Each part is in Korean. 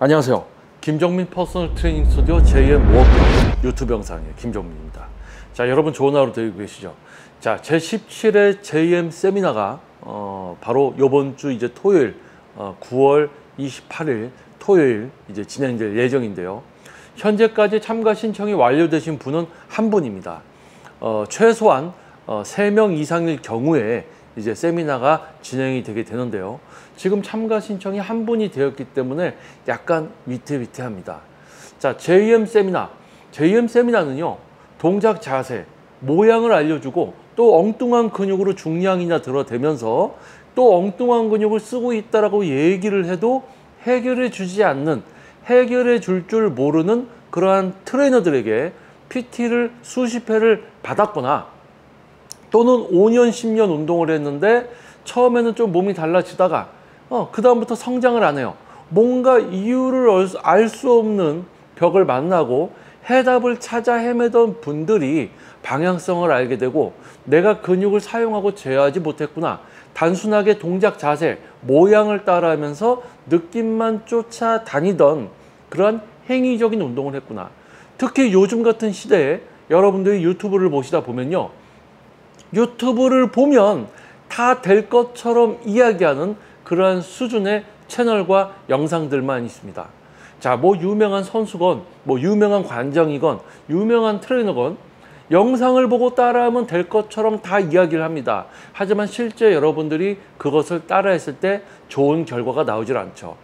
안녕하세요. 김정민 퍼스널 트레이닝 스튜디오 JM 워크 유튜브 영상의 김정민입니다. 자, 여러분 좋은 하루 되고 계시죠? 자, 제17회 JM 세미나가 바로 이번 주 이제 토요일 9월 28일 토요일 이제 진행될 예정인데요. 현재까지 참가 신청이 완료되신 분은 한 분입니다. 최소한 3명 이상일 경우에 이제 세미나가 진행이 되게 되는데요. 지금 참가 신청이 한 분이 되었기 때문에 약간 위태위태합니다. 자, JM 세미나는요, 동작 자세, 모양을 알려주고 또 엉뚱한 근육으로 중량이나 들어대면서 또 엉뚱한 근육을 쓰고 있다라고 얘기를 해도 해결해 주지 않는, 해결해 줄 줄 모르는 그러한 트레이너들에게 PT를 수십 회를 받았거나 또는 5년, 10년 운동을 했는데 처음에는 좀 몸이 달라지다가 그 다음부터 성장을 안 해요. 뭔가 이유를 알 수 없는 벽을 만나고 해답을 찾아 헤매던 분들이 방향성을 알게 되고 내가 근육을 사용하고 제어하지 못했구나. 단순하게 동작 자세, 모양을 따라하면서 느낌만 쫓아다니던 그런 행위적인 운동을 했구나. 특히 요즘 같은 시대에 여러분들이 유튜브를 보시다 보면요. 유튜브를 보면 다 될 것처럼 이야기하는 그러한 수준의 채널과 영상들만 있습니다. 자, 뭐 유명한 선수건, 뭐 유명한 관장이건, 유명한 트레이너건 영상을 보고 따라하면 될 것처럼 다 이야기를 합니다. 하지만 실제 여러분들이 그것을 따라했을 때 좋은 결과가 나오질 않죠.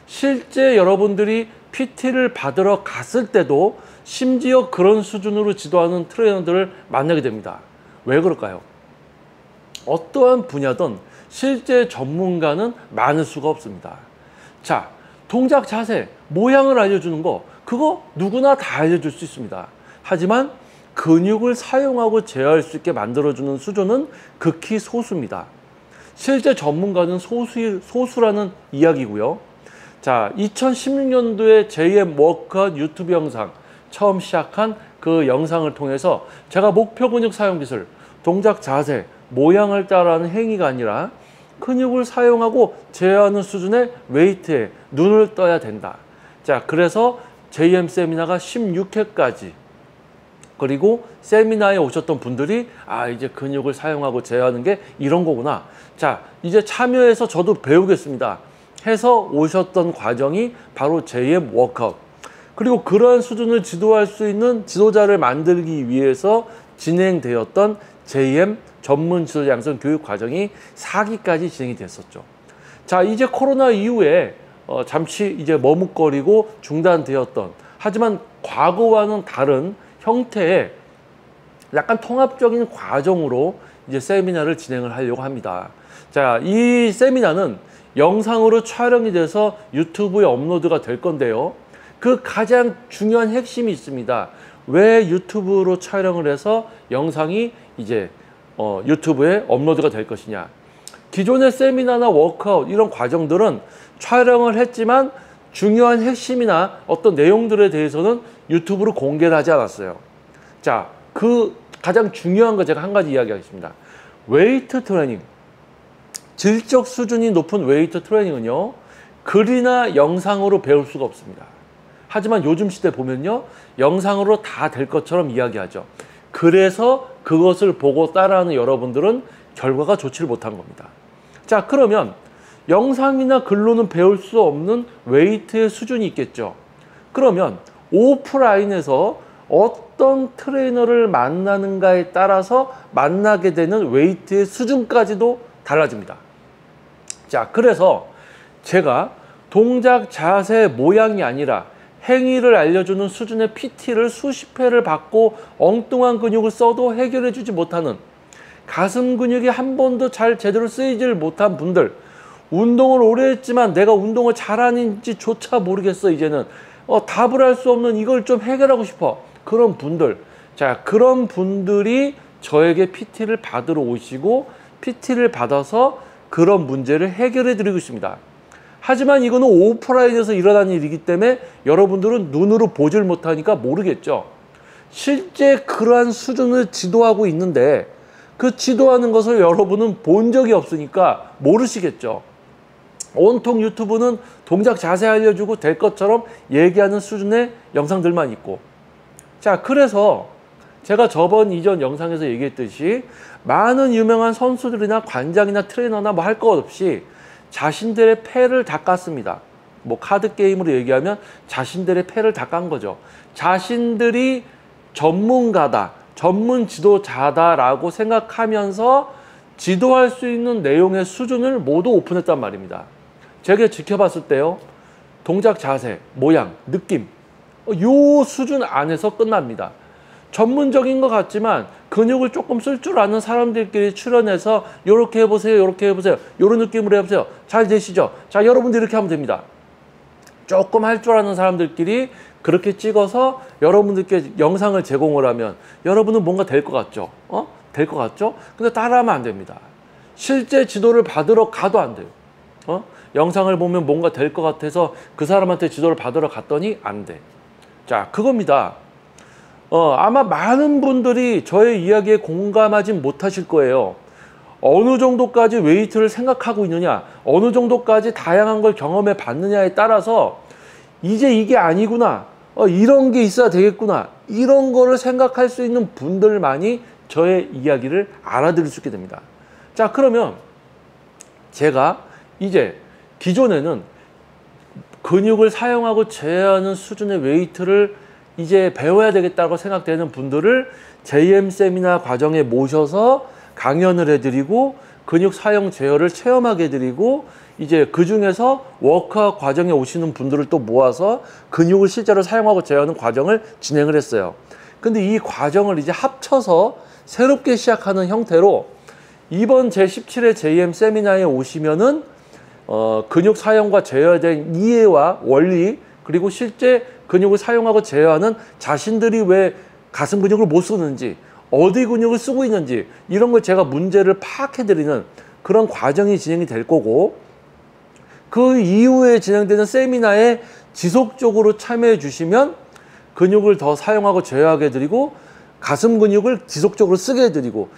실제 여러분들이 PT를 받으러 갔을 때도 심지어 그런 수준으로 지도하는 트레이너들을 만나게 됩니다. 왜 그럴까요? 어떠한 분야든 실제 전문가는 많을 수가 없습니다. 자, 동작 자세, 모양을 알려주는 거, 그거 누구나 다 알려줄 수 있습니다. 하지만 근육을 사용하고 제어할 수 있게 만들어주는 수준은 극히 소수입니다. 실제 전문가는 소수라는 이야기고요. 자, 2016년도에 JM 워크아웃 유튜브 영상 처음 시작한 그 영상을 통해서 제가 목표 근육 사용 기술, 동작 자세, 모양을 따라하는 행위가 아니라 근육을 사용하고 제어하는 수준의 웨이트에 눈을 떠야 된다. 자, 그래서 JM 세미나가 16회까지 그리고 세미나에 오셨던 분들이 이제 근육을 사용하고 제어하는 게 이런 거구나. 자, 이제 참여해서 저도 배우겠습니다. 해서 오셨던 과정이 바로 JM 워크아웃. 그리고 그러한 수준을 지도할 수 있는 지도자를 만들기 위해서 진행되었던 JM 전문 지도자 양성 교육 과정이 4기까지 진행이 됐었죠. 자, 이제 코로나 이후에 잠시 이제 머뭇거리고 중단되었던, 하지만 과거와는 다른 형태의 약간 통합적인 과정으로 이제 세미나를 진행을 하려고 합니다. 자, 이 세미나는 영상으로 촬영이 돼서 유튜브에 업로드가 될 건데요. 그 가장 중요한 핵심이 있습니다. 왜 유튜브로 촬영을 해서 영상이 이제 유튜브에 업로드가 될 것이냐. 기존의 세미나나 워크아웃 이런 과정들은 촬영을 했지만 중요한 핵심이나 어떤 내용들에 대해서는 유튜브로 공개를 하지 않았어요. 자, 그 가장 중요한 거 제가 한 가지 이야기하겠습니다. 웨이트 트레이닝, 질적 수준이 높은 웨이트 트레이닝은요, 글이나 영상으로 배울 수가 없습니다. 하지만 요즘 시대 보면요, 영상으로 다 될 것처럼 이야기하죠. 그래서 그것을 보고 따라하는 여러분들은 결과가 좋지를 못한 겁니다. 자, 그러면 영상이나 글로는 배울 수 없는 웨이트의 수준이 있겠죠. 그러면 오프라인에서 어떤 트레이너를 만나는가에 따라서 만나게 되는 웨이트의 수준까지도 달라집니다. 자, 그래서 제가 동작 자세 모양이 아니라 행위를 알려주는 수준의 PT를 수십 회를 받고 엉뚱한 근육을 써도 해결해 주지 못하는, 가슴 근육이 한 번도 제대로 쓰이질 못한 분들, 운동을 오래 했지만 내가 운동을 잘하는지조차 모르겠어, 이제는 답을 할 수 없는 이걸 좀 해결하고 싶어, 그런 분들, 자, 그런 분들이 저에게 PT를 받으러 오시고 PT를 받아서 그런 문제를 해결해 드리고 있습니다. 하지만 이거는 오프라인에서 일어나는 일이기 때문에 여러분들은 눈으로 보질 못하니까 모르겠죠. 실제 그러한 수준을 지도하고 있는데 그 지도하는 것을 여러분은 본 적이 없으니까 모르시겠죠. 온통 유튜브는 동작 자세 알려주고 될 것처럼 얘기하는 수준의 영상들만 있고, 자, 그래서 제가 이전 영상에서 얘기했듯이 많은 유명한 선수들이나 관장이나 트레이너나 뭐 할 것 없이 자신들의 패를 다 깠습니다. 뭐 카드 게임으로 얘기하면 자신들의 패를 다 깐 거죠. 자신들이 전문가다, 전문 지도자다라고 생각하면서 지도할 수 있는 내용의 수준을 모두 오픈했단 말입니다. 제가 지켜봤을 때요, 동작 자세, 모양, 느낌, 요 수준 안에서 끝납니다. 전문적인 것 같지만 근육을 조금 쓸 줄 아는 사람들끼리 출연해서 요렇게 해보세요, 요렇게 해보세요, 요런 느낌으로 해보세요. 잘 되시죠? 자, 여러분들 이렇게 하면 됩니다. 조금 할 줄 아는 사람들끼리 그렇게 찍어서 여러분들께 영상을 제공을 하면 여러분은 뭔가 될 것 같죠? 될 것 같죠? 근데 따라하면 안 됩니다. 실제 지도를 받으러 가도 안 돼요. 영상을 보면 뭔가 될 것 같아서 그 사람한테 지도를 받으러 갔더니 안 돼. 자, 그겁니다. 아마 많은 분들이 저의 이야기에 공감하지 못하실 거예요. 어느 정도까지 웨이트를 생각하고 있느냐, 어느 정도까지 다양한 걸 경험해 봤느냐에 따라서 이제 이게 아니구나, 이런 게 있어야 되겠구나, 이런 거를 생각할 수 있는 분들만이 저의 이야기를 알아들을 수 있게 됩니다. 자, 그러면 제가 이제 기존에는 근육을 사용하고 제어하는 수준의 웨이트를 이제 배워야 되겠다고 생각되는 분들을 JM 세미나 과정에 모셔서 강연을 해드리고 근육 사용 제어를 체험하게 해드리고 이제 그 중에서 워크아웃 과정에 오시는 분들을 또 모아서 근육을 실제로 사용하고 제어하는 과정을 진행을 했어요. 근데 이 과정을 이제 합쳐서 새롭게 시작하는 형태로 이번 제17회 JM 세미나에 오시면은 근육 사용과 제어에 대한 이해와 원리, 그리고 실제 근육을 사용하고 제어하는 자신들이 왜 가슴 근육을 못 쓰는지, 어디 근육을 쓰고 있는지, 이런 걸 제가 문제를 파악해드리는 그런 과정이 진행이 될 거고, 그 이후에 진행되는 세미나에 지속적으로 참여해 주시면 근육을 더 사용하고 제어하게 해드리고 가슴 근육을 지속적으로 쓰게 해드리고,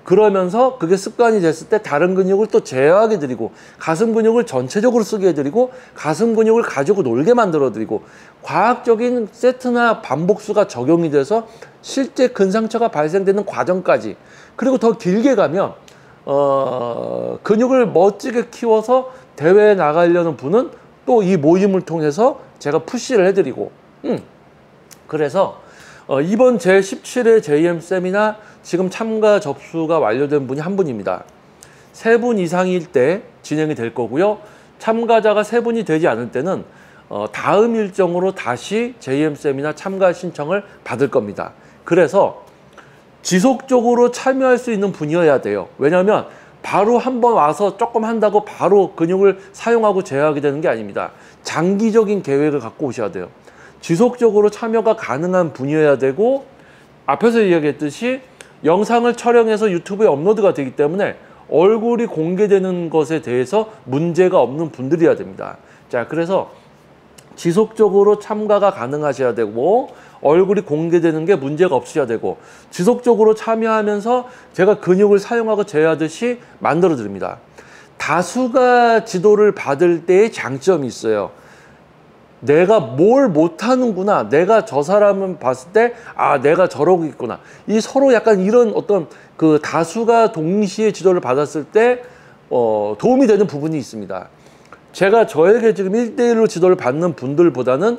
그러면서 그게 습관이 됐을 때 다른 근육을 또 제어하게 해드리고 가슴 근육을 전체적으로 쓰게 해드리고 가슴 근육을 가지고 놀게 만들어 드리고, 과학적인 세트나 반복수가 적용이 돼서 실제 근상처가 발생되는 과정까지, 그리고 더 길게 가면 근육을 멋지게 키워서 대회에 나가려는 분은 또 이 모임을 통해서 제가 푸시를 해드리고, 그래서 이번 제17회 JM 세미나 지금 참가 접수가 완료된 분이 한 분입니다. 3분 이상일 때 진행이 될 거고요. 참가자가 3분이 되지 않을 때는 다음 일정으로 다시 JM 세미나 참가 신청을 받을 겁니다. 그래서 지속적으로 참여할 수 있는 분이어야 돼요. 왜냐하면 바로 한번 와서 조금 한다고 바로 근육을 사용하고 제어하게 되는 게 아닙니다. 장기적인 계획을 갖고 오셔야 돼요. 지속적으로 참여가 가능한 분이어야 되고, 앞에서 이야기했듯이 영상을 촬영해서 유튜브에 업로드가 되기 때문에 얼굴이 공개되는 것에 대해서 문제가 없는 분들이어야 됩니다. 자, 그래서 지속적으로 참가가 가능하셔야 되고 얼굴이 공개되는 게 문제가 없으셔야 되고 지속적으로 참여하면서 제가 근육을 사용하고 제어하듯이 만들어 드립니다. 다수가 지도를 받을 때의 장점이 있어요. 내가 뭘 못하는구나, 내가 저 사람을 봤을 때 아, 내가 저러고 있구나, 이 서로 약간 이런 어떤 그 다수가 동시에 지도를 받았을 때 도움이 되는 부분이 있습니다. 제가 저에게 지금 1대1로 지도를 받는 분들보다는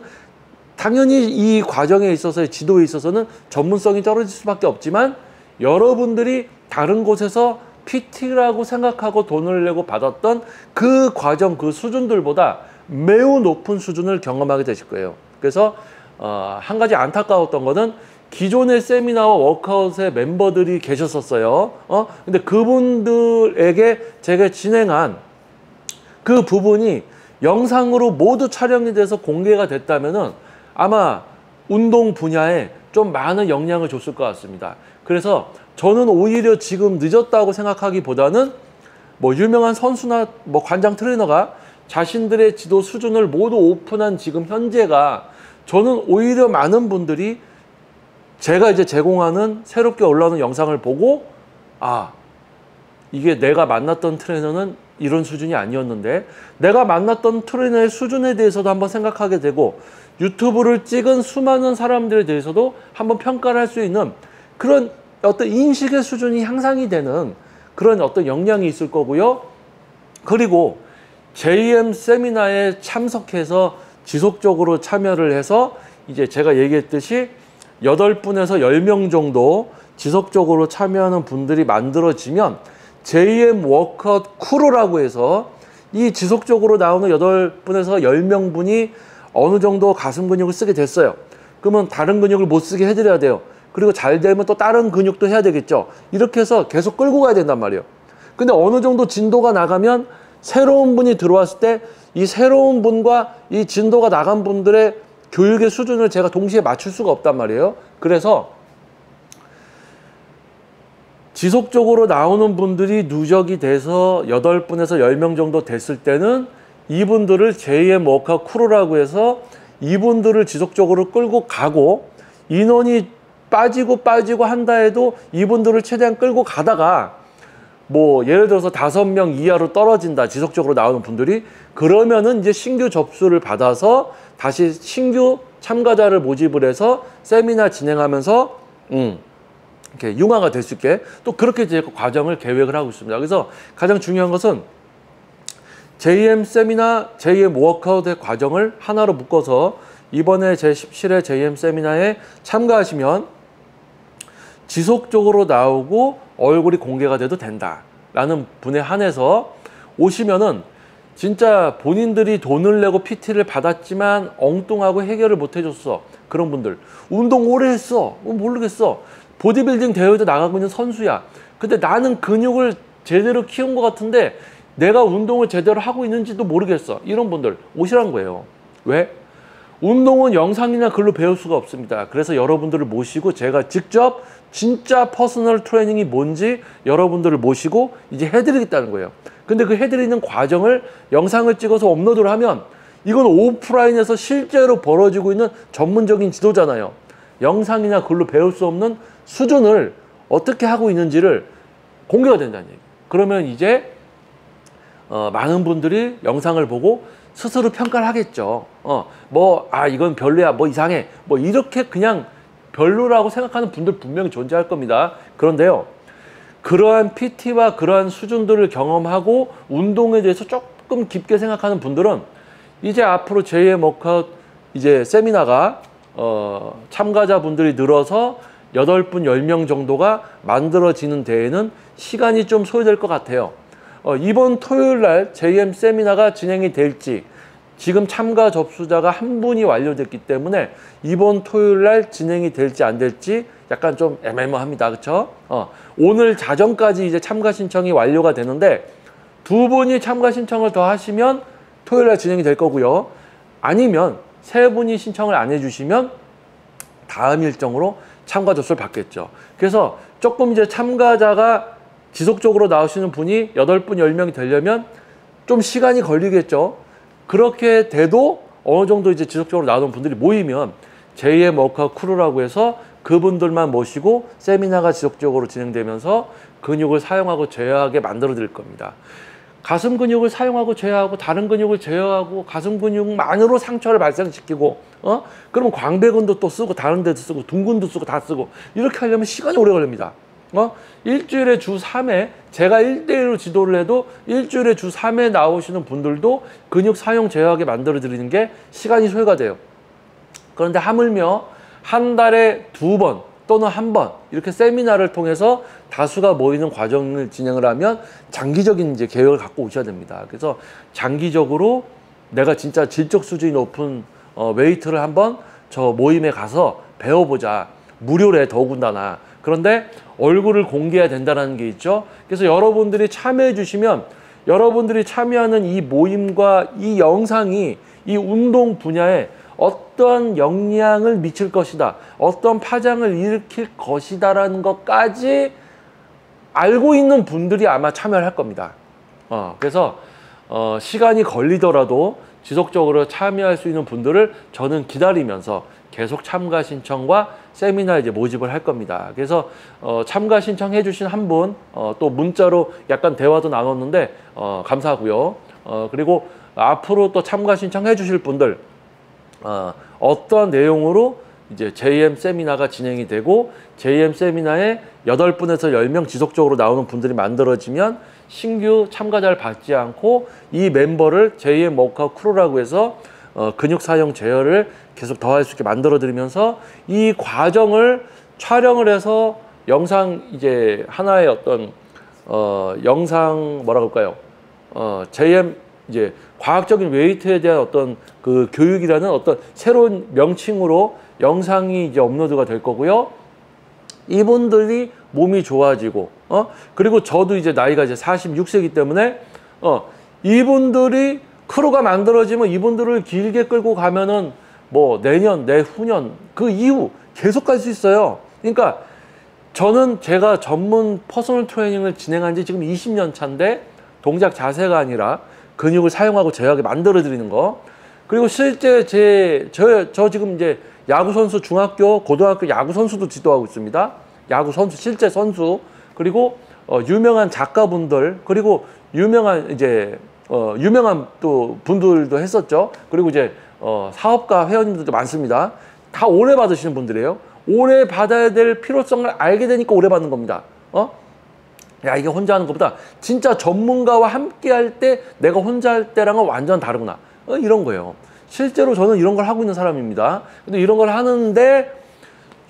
당연히 이 과정에 있어서의 지도에 있어서는 전문성이 떨어질 수밖에 없지만, 여러분들이 다른 곳에서 PT라고 생각하고 돈을 내고 받았던 그 과정, 그 수준들보다 매우 높은 수준을 경험하게 되실 거예요. 그래서 한 가지 안타까웠던 거는 기존의 세미나와 워크아웃의 멤버들이 계셨었어요. 근데 그분들에게 제가 진행한 그 부분이 영상으로 모두 촬영이 돼서 공개가 됐다면은 아마 운동 분야에 좀 많은 영향을 줬을 것 같습니다. 그래서 저는 오히려 지금 늦었다고 생각하기보다는 뭐 유명한 선수나 뭐 관장 트레이너가 자신들의 지도 수준을 모두 오픈한 지금 현재가, 저는 오히려 많은 분들이 제가 이제 제공하는 새롭게 올라오는 영상을 보고 아, 이게 내가 만났던 트레이너는 이런 수준이 아니었는데 내가 만났던 트레이너의 수준에 대해서도 한번 생각하게 되고 유튜브를 찍은 수많은 사람들에 대해서도 한번 평가를 할 수 있는 그런 어떤 인식의 수준이 향상이 되는 그런 어떤 역량이 있을 거고요. 그리고 JM 세미나에 참석해서 지속적으로 참여를 해서 이제 제가 얘기했듯이 8분에서 10명 정도 지속적으로 참여하는 분들이 만들어지면 JM 워크아웃 크루라고 해서 이 지속적으로 나오는 8분에서 10명 분이 어느 정도 가슴 근육을 쓰게 됐어요. 그러면 다른 근육을 못 쓰게 해드려야 돼요. 그리고 잘 되면 또 다른 근육도 해야 되겠죠. 이렇게 해서 계속 끌고 가야 된단 말이에요. 근데 어느 정도 진도가 나가면 새로운 분이 들어왔을 때 이 새로운 분과 이 진도가 나간 분들의 교육의 수준을 제가 동시에 맞출 수가 없단 말이에요. 그래서 지속적으로 나오는 분들이 누적이 돼서 8분에서 10명 정도 됐을 때는 이분들을 JM 워크아웃 크루라고 해서 이분들을 지속적으로 끌고 가고 인원이 빠지고 한다 해도 이분들을 최대한 끌고 가다가 뭐 예를 들어서 5명 이하로 떨어진다, 지속적으로 나오는 분들이. 그러면은 이제 신규 접수를 받아서 다시 신규 참가자를 모집을 해서 세미나 진행하면서 이렇게 융화가 될 수 있게 또 그렇게 이제 과정을 계획을 하고 있습니다. 그래서 가장 중요한 것은 JM 세미나, JM 워크아웃의 과정을 하나로 묶어서 이번에 제17회 JM 세미나에 참가하시면 지속적으로 나오고 얼굴이 공개가 돼도 된다라는 분에 한해서 오시면은 진짜 본인들이 돈을 내고 PT를 받았지만 엉뚱하고 해결을 못 해줬어. 그런 분들. 운동 오래 했어. 모르겠어. 보디빌딩 대회도 나가고 있는 선수야. 근데 나는 근육을 제대로 키운 것 같은데 내가 운동을 제대로 하고 있는지도 모르겠어. 이런 분들 오시라는 거예요. 왜? 운동은 영상이나 글로 배울 수가 없습니다. 그래서 여러분들을 모시고 제가 직접 진짜 퍼스널 트레이닝이 뭔지 여러분들을 모시고 이제 해드리겠다는 거예요. 근데 그 해드리는 과정을 영상을 찍어서 업로드를 하면 이건 오프라인에서 실제로 벌어지고 있는 전문적인 지도잖아요. 영상이나 글로 배울 수 없는 수준을 어떻게 하고 있는지를 공개가 된다는 얘기예요. 그러면 이제 많은 분들이 영상을 보고 스스로 평가를 하겠죠. 이건 별로야, 뭐 이상해, 뭐 이렇게 그냥 별로라고 생각하는 분들 분명히 존재할 겁니다. 그런데요, 그러한 PT와 그러한 수준들을 경험하고 운동에 대해서 조금 깊게 생각하는 분들은 이제 앞으로 JM 워크아웃 이제 세미나가 참가자분들이 늘어서 8분, 10명 정도가 만들어지는 데에는 시간이 좀 소요될 것 같아요. 이번 토요일 날 JM 세미나가 진행이 될지, 지금 참가 접수자가 1분이 완료됐기 때문에 이번 토요일 날 진행이 될지 안 될지 약간 좀 애매모호합니다. 그렇죠? 오늘 자정까지 이제 참가 신청이 완료가 되는데 2분이 참가 신청을 더 하시면 토요일 날 진행이 될 거고요. 아니면 3분이 신청을 안 해주시면 다음 일정으로 참가 접수를 받겠죠. 그래서 조금 이제 참가자가 지속적으로 나오시는 분이 8분, 10명이 되려면 좀 시간이 걸리겠죠. 그렇게 돼도 어느 정도 이제 지속적으로 나오는 분들이 모이면 JM 워크아웃 크루라고 해서 그분들만 모시고 세미나가 지속적으로 진행되면서 근육을 사용하고 제어하게 만들어 드릴 겁니다. 가슴 근육을 사용하고 제어하고 다른 근육을 제어하고 가슴 근육만으로 상처를 발생시키고 그러면 광배근도 또 쓰고 다른 데도 쓰고 둔근도 쓰고 다 쓰고 이렇게 하려면 시간이 오래 걸립니다. 일주일에 주 3회 제가 1대1로 지도를 해도 일주일에 주 3회 나오시는 분들도 근육 사용 제어하게 만들어 드리는 게 시간이 소요가 돼요. 그런데 하물며 한 달에 2번 또는 1번 이렇게 세미나를 통해서 다수가 모이는 과정을 진행을 하면 장기적인 이제 계획을 갖고 오셔야 됩니다. 그래서 장기적으로 내가 진짜 질적 수준이 높은 웨이트를 한번 저 모임에 가서 배워보자. 무료래 더군다나. 그런데 얼굴을 공개해야 된다는 게 있죠. 그래서 여러분들이 참여해 주시면 여러분들이 참여하는 이 모임과 이 영상이 이 운동 분야에 어떤 영향을 미칠 것이다, 어떤 파장을 일으킬 것이다라는 것까지 알고 있는 분들이 아마 참여를 할 겁니다. 그래서 시간이 걸리더라도 지속적으로 참여할 수 있는 분들을 저는 기다리면서 계속 참가 신청과 세미나 이제 모집을 할 겁니다. 그래서 참가 신청해 주신 한 분, 또 문자로 약간 대화도 나눴는데 감사하고요. 그리고 앞으로 또 참가 신청해 주실 분들, 어떠한 내용으로 이제 JM 세미나가 진행이 되고 JM 세미나에 8분에서 10명 지속적으로 나오는 분들이 만들어지면 신규 참가자를 받지 않고 이 멤버를 JM 워크아웃 크루라고 해서 근육 사용 제어를 계속 더할 수 있게 만들어 드리면서 이 과정을 촬영을 해서 영상 이제 하나의 어떤 영상 뭐라 그럴까요? JM 이제 과학적인 웨이트에 대한 어떤 그 교육이라는 어떤 새로운 명칭으로 영상이 이제 업로드가 될 거고요. 이분들이 몸이 좋아지고 그리고 저도 이제 나이가 이제 46세이기 때문에 이분들이 크루가 만들어지면 이분들을 길게 끌고 가면은 뭐 내년, 내후년 그 이후 계속 갈 수 있어요. 그러니까 저는 제가 전문 퍼스널 트레이닝을 진행한 지 지금 20년 차인데 동작 자세가 아니라 근육을 사용하고 제어하게 만들어 드리는 거. 그리고 실제 저 지금 이제 야구 선수, 중학교, 고등학교 야구 선수도 지도하고 있습니다. 야구 선수, 실제 선수, 그리고 유명한 작가분들, 그리고 유명한 이제 유명한 또 분들도 했었죠. 그리고 이제 사업가 회원님들도 많습니다. 다 오래 받으시는 분들이에요. 오래 받아야 될 필요성을 알게 되니까 오래 받는 겁니다. 야, 이게 혼자 하는 것보다 진짜 전문가와 함께 할 때 내가 혼자 할 때랑은 완전 다르구나. 이런 거예요. 실제로 저는 이런 걸 하고 있는 사람입니다. 근데 이런 걸 하는데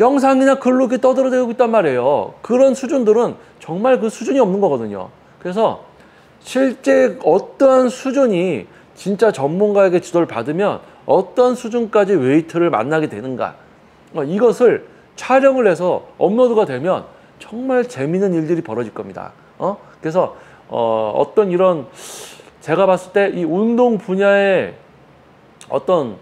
영상이나 글로 이렇게 떠들어대고 있단 말이에요. 그런 수준들은 정말 그 수준이 없는 거거든요. 그래서 실제 어떠한 수준이 진짜 전문가에게 지도를 받으면 어떤 수준까지 웨이트를 만나게 되는가, 이것을 촬영을 해서 업로드가 되면 정말 재미있는 일들이 벌어질 겁니다. 그래서 어떤 이런 제가 봤을 때 이 운동 분야의 어떤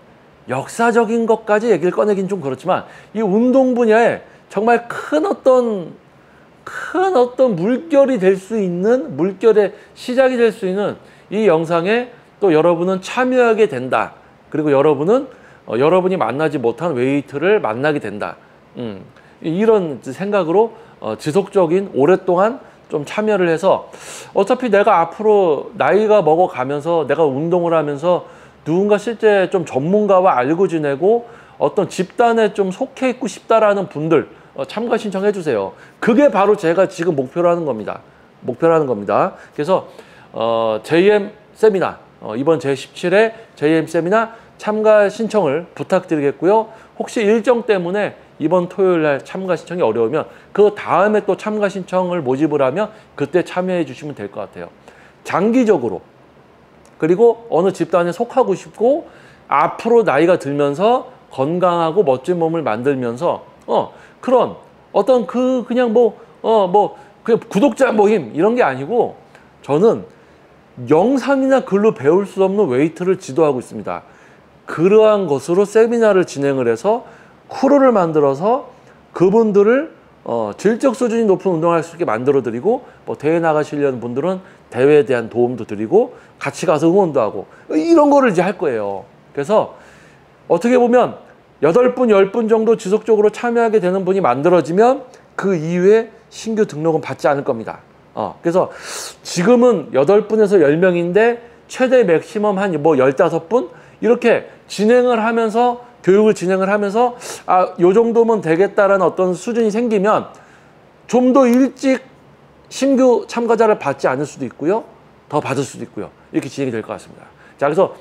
역사적인 것까지 얘기를 꺼내긴 좀 그렇지만 이 운동 분야에 정말 큰 어떤 물결이 될 수 있는, 물결의 시작이 될 수 있는 이 영상에 또 여러분은 참여하게 된다. 그리고 여러분은 여러분이 만나지 못한 웨이트를 만나게 된다. 이런 생각으로 지속적인 오랫동안 좀 참여를 해서 어차피 내가 앞으로 나이가 먹어가면서 내가 운동을 하면서 누군가 실제 좀 전문가와 알고 지내고 어떤 집단에 좀 속해 있고 싶다라는 분들 참가 신청해 주세요. 그게 바로 제가 지금 목표로 하는 겁니다. 그래서 JM 세미나, 이번 제17회 JM 세미나 참가 신청을 부탁드리겠고요. 혹시 일정 때문에 이번 토요일 날 참가 신청이 어려우면 그 다음에 또 참가 신청을 모집을 하면 그때 참여해 주시면 될 것 같아요. 장기적으로, 그리고 어느 집단에 속하고 싶고 앞으로 나이가 들면서 건강하고 멋진 몸을 만들면서 그런 어떤 그냥 그냥 구독자 모임 이런 게 아니고 저는 영상이나 글로 배울 수 없는 웨이트를 지도하고 있습니다. 그러한 것으로 세미나를 진행을 해서 크루를 만들어서 그분들을 질적 수준이 높은 운동을 할 수 있게 만들어 드리고 대회 나가시려는 분들은 대회에 대한 도움도 드리고 같이 가서 응원도 하고 이런 거를 이제 할 거예요. 그래서 어떻게 보면 8분, 10분 정도 지속적으로 참여하게 되는 분이 만들어지면 그 이후에 신규 등록은 받지 않을 겁니다. 그래서 지금은 8분에서 10명인데 최대 맥시멈 한 15분 이렇게 진행을 하면서 교육을 진행을 하면서 요 정도면 되겠다라는 어떤 수준이 생기면 좀 더 일찍 신규 참가자를 받지 않을 수도 있고요. 더 받을 수도 있고요. 이렇게 진행이 될 것 같습니다. 자, 그래서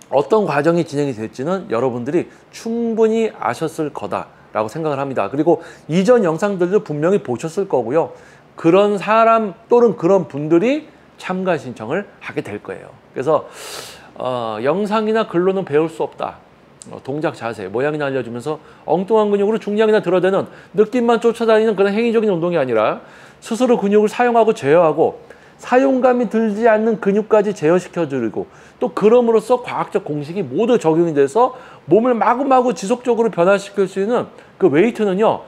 어떤 과정이 진행이 될지는 여러분들이 충분히 아셨을 거다라고 생각을 합니다. 그리고 이전 영상들도 분명히 보셨을 거고요. 그런 사람 또는 그런 분들이 참가 신청을 하게 될 거예요. 그래서 영상이나 글로는 배울 수 없다. 동작 자세, 모양이나 알려주면서 엉뚱한 근육으로 중량이나 들어대는 느낌만 쫓아다니는 그런 행위적인 운동이 아니라 스스로 근육을 사용하고 제어하고 사용감이 들지 않는 근육까지 제어시켜주고 또 그럼으로써 과학적 공식이 모두 적용이 돼서 몸을 마구마구 지속적으로 변화시킬 수 있는 그 웨이트는요,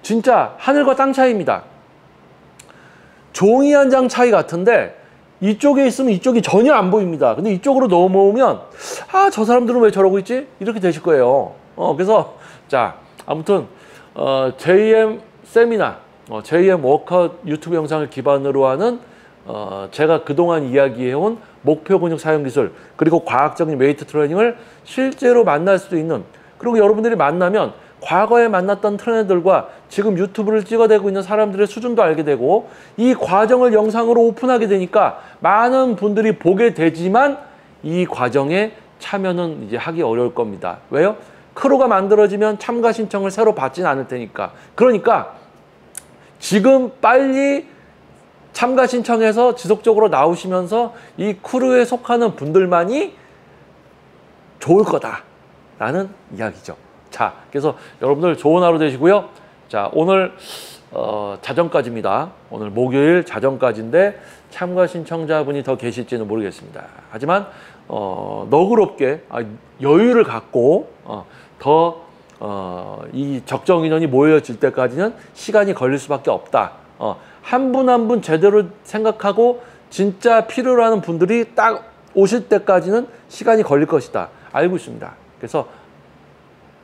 진짜 하늘과 땅 차이입니다. 종이 한 장 차이 같은데 이쪽에 있으면 이쪽이 전혀 안 보입니다. 근데 이쪽으로 넘어오면 저 사람들은 왜 저러고 있지? 이렇게 되실 거예요. 그래서 자, 아무튼 JM 세미나, JM 워커 유튜브 영상을 기반으로 하는 제가 그동안 이야기해온 목표 근육 사용 기술, 그리고 과학적인 웨이트 트레이닝을 실제로 만날 수도 있는, 그리고 여러분들이 만나면 과거에 만났던 트레이너들과 지금 유튜브를 찍어대고 있는 사람들의 수준도 알게 되고, 이 과정을 영상으로 오픈하게 되니까 많은 분들이 보게 되지만 이 과정에 참여는 이제 하기 어려울 겁니다. 왜요? 크루가 만들어지면 참가 신청을 새로 받지는 않을 테니까. 그러니까 지금 빨리 참가 신청해서 지속적으로 나오시면서 이 크루에 속하는 분들만이 좋을 거다라는 이야기죠. 자, 그래서 여러분들 좋은 하루 되시고요. 자, 오늘 자정까지입니다. 오늘 목요일 자정까지인데 참가 신청자분이 더 계실지는 모르겠습니다. 하지만 너그럽게 여유를 갖고 이 적정 인원이 모여질 때까지는 시간이 걸릴 수밖에 없다. 한 분 한 분 제대로 생각하고 진짜 필요로 하는 분들이 딱 오실 때까지는 시간이 걸릴 것이다. 알고 있습니다. 그래서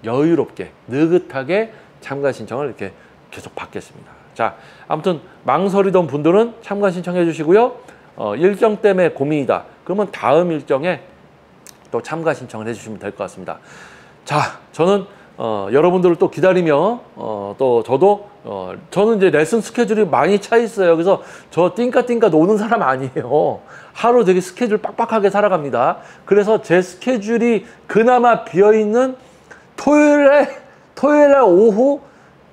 여유롭게 느긋하게 참가 신청을 이렇게 계속 받겠습니다. 자, 아무튼 망설이던 분들은 참가 신청해 주시고요. 일정 때문에 고민이다. 그러면 다음 일정에 또 참가 신청을 해 주시면 될 것 같습니다. 자, 저는 여러분들을 또 기다리며 또 저도 저는 이제 레슨 스케줄이 많이 차 있어요. 그래서 저 띵까띵까 노는 사람 아니에요. 하루 되게 스케줄 빡빡하게 살아갑니다. 그래서 제 스케줄이 그나마 비어있는 토요일에 오후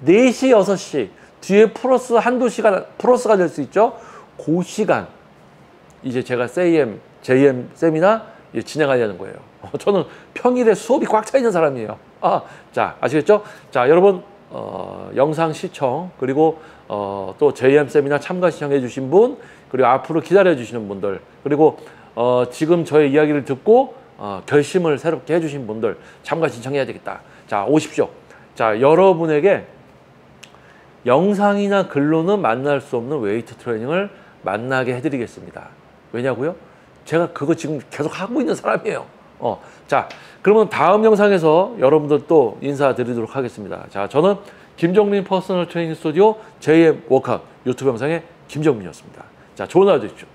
4시, 6시 뒤에 플러스 한두 시간 플러스가 될 수 있죠. 그 시간 이제 제가 JM 세미나 진행하려는 거예요. 저는 평일에 수업이 꽉 차 있는 사람이에요. 자, 아시겠죠? 자, 여러분 영상 시청, 그리고 또 JM 세미나 참가 신청해 주신 분, 그리고 앞으로 기다려 주시는 분들, 그리고 지금 저의 이야기를 듣고 결심을 새롭게 해주신 분들 참가 신청해야 되겠다. 자, 오십시오. 자, 여러분에게 영상이나 글로는 만날 수 없는 웨이트 트레이닝을 만나게 해드리겠습니다. 왜냐고요? 제가 그거 지금 계속 하고 있는 사람이에요. 자, 그러면 다음 영상에서 여러분들 또 인사드리도록 하겠습니다. 자, 저는 김정민 퍼스널 트레이닝 스튜디오 JM 워크아웃 유튜브 영상의 김정민이었습니다. 자, 좋은 하루 되십시오.